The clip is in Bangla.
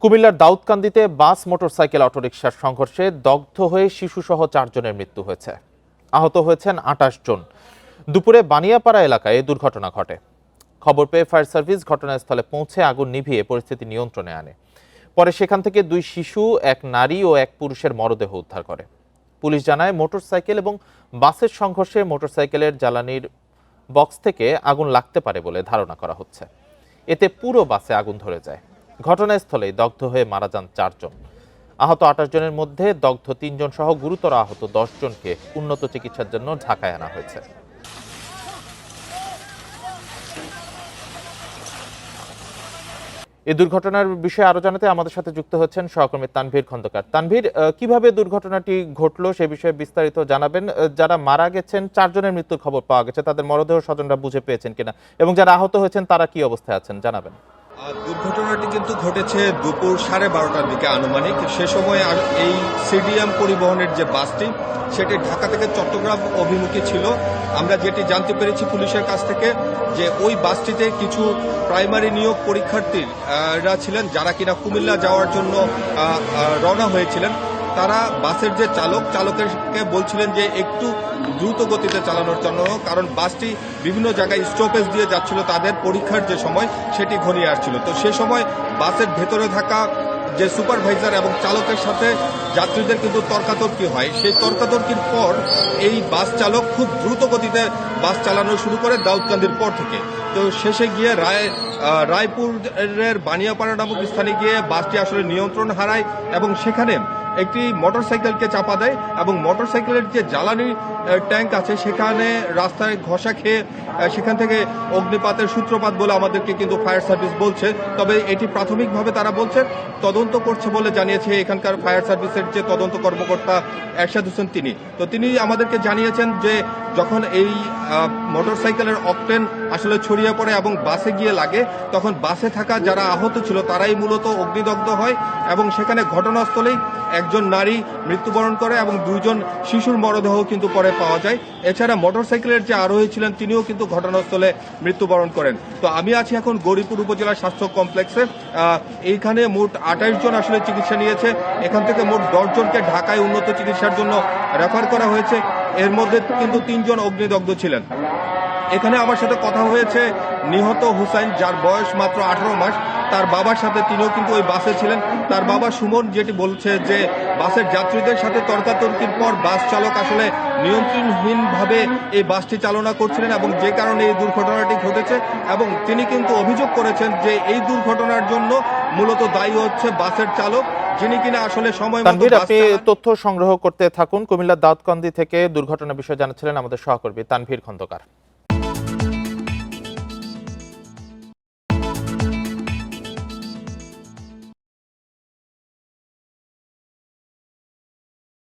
কুমিল্লার দাউদকান্দিতে বাস মোটরসাইকেল অটোরিকশার সংঘর্ষে দগ্ধ হয়ে শিশুসহ 4 জনের মৃত্যু হয়েছে। আহত হয়েছেন 28 জন। দুপুরে বানিয়াপাড়া এলাকায় এই দুর্ঘটনা ঘটে। খবর পেয়ে ফায়ার সার্ভিস ঘটনাস্থলে পৌঁছে আগুন নিভিয়ে পরিস্থিতি নিয়ন্ত্রণে আনে। পরে সেখান থেকে 2 শিশু, 1 নারী ও 1 পুরুষের মরদেহ উদ্ধার করে। পুলিশ জানায়, মোটরসাইকেল এবং বাসের সংঘর্ষে মোটরসাইকেলের জ্বালানির বক্স থেকে আগুন লাগতে পারে বলে ধারণা করা হচ্ছে। এতে পুরো বাসে আগুন ধরে যায়। ঘটনাস্থলেই দগ্ধ হয়ে মারা যান 4 জন। আহত 28 জনের মধ্যে দগ্ধ 3 জন সহ গুরুতর আহত 10 জনকে উন্নত চিকিৎসার জন্য ঢাকায় আনা হয়েছে। এই দুর্ঘটনার বিষয়ে আরো জানাতে আমাদের সাথে যুক্ত হচ্ছেন সহকর্মী তানভীর খন্দকার। তানভীর, কিভাবে দুর্ঘটনাটি ঘটলো সে বিষয়ে বিস্তারিত জানাবেন। যারা মারা গেছেন 4 জনের মৃত্যুর খবর পাওয়া গেছে, তাদের মরদেহ স্বজনরা বুঝে পেয়েছেন কিনা এবং যারা আহত হয়েছেন তারা কি অবস্থায় আছেন জানাবেন। দুর্ঘটনাটি কিন্তু ঘটেছে দুপুর 12:30টার দিকে আনুমানিক। সে সময় এই সিডিএম পরিবহনের যে বাসটি, সেটি ঢাকা থেকে চট্টগ্রাম অভিমুখী ছিল। আমরা যেটি জানতে পেরেছি পুলিশের কাছ থেকে, যে ওই বাসটিতে কিছু প্রাইমারি নিয়োগ পরীক্ষার্থীরা ছিলেন, যারা কিনা কুমিল্লা যাওয়ার জন্য রওনা হয়েছিলেন। তারা বাসের যে চালককে বলছিলেন যে একটু দ্রুত গতিতে চালানোর জন্য, কারণ বাসটি বিভিন্ন জায়গায় স্টপেজ দিয়ে যাচ্ছিল। তাদের পরীক্ষার যে সময় সেটি ঘনিয়ে আসছিল। তো সে সময় বাসের ভেতরে থাকা যে সুপারভাইজার এবং চালকের সাথে যাত্রীদের কিন্তু তর্কাতর্কি হয়। সেই তর্কাতর্কির পর এই বাস চালক খুব দ্রুত গতিতে বাস চালানো শুরু করে দাউদকান্দির পর থেকে। তো শেষে গিয়ে রায়পুরের বানিয়াপাড়া নামক স্থানে গিয়ে বাসটি আসলে নিয়ন্ত্রণ হারায় এবং সেখানে একটি মোটরসাইকেলকে চাপা দেয় এবং মোটরসাইকেলের যে জ্বালানি ট্যাঙ্ক আছে সেখানে রাস্তায় ঘষা খেয়ে সেখান থেকে অগ্নিপাতের সূত্রপাত বলে আমাদেরকে কিন্তু ফায়ার সার্ভিস বলছে। তবে এটি প্রাথমিকভাবে তারা বলছে তদন্ত করছে বলে জানিয়েছে এখানকার ফায়ার সার্ভিসের যে তদন্ত কর্মকর্তা এরশাদ হোসেন। তিনি আমাদেরকে জানিয়েছেন যে যখন এই মোটরসাইকেলের অকটেন আসলে ছড়িয়ে পড়ে এবং বাসে গিয়ে লাগে, তখন বাসে থাকা যারা আহত ছিল তারাই মূলত অগ্নিদগ্ধ হয় এবং সেখানে ঘটনাস্থলেই একজন নারী মৃত্যুবরণ করে এবং 2 জন শিশুর মরদেহ কিন্তু পরে পাওয়া যায়। এছাড়া মোটরসাইকেলের যে আরোহী ছিলেন তিনিও কিন্তু ঘটনাস্থলে মৃত্যুবরণ করেন। তো আমি আছি এখন গৌরীপুর উপজেলা স্বাস্থ্য কমপ্লেক্সে। এইখানে মোট 28 জন আসলে চিকিৎসা নিয়েছে। এখান থেকে মোট 10 জনকে ঢাকায় উন্নত চিকিৎসার জন্য রেফার করা হয়েছে। এর মধ্যে কিন্তু 3 জন অগ্নিদগ্ধ ছিলেন। এখানে আমার সাথে কথা হয়েছে নিহত হুসাইন, যার বয়স মাত্র 18 মাস। তার বাবার সাথে, তিনিও কিন্তু ওই বাসে ছিলেন। তার বাবা সুমন যেটি বলছে যে বাসের যাত্রীদের সাথে তর্কাতর্কির পর বাস চালক আসলে নিয়ন্ত্রণহীনভাবে এই বাসটি চালনা করছিলেন এবং যে কারণে এই দুর্ঘটনাটি ঘটেছে। এবং তিনি কিন্তু অভিযোগ করেছেন যে এই দুর্ঘটনার জন্য মূলত দায়ী হচ্ছে বাসের চালক, যিনি কিনা আসলে সময় মতো আপনি তথ্য সংগ্রহ করতে থাকুন। কুমিল্লার দাউদকান্দি থেকে দুর্ঘটনার বিষয়ে জানাচ্ছিলেন আমাদের সহকর্মী তানভীর খন্দকার।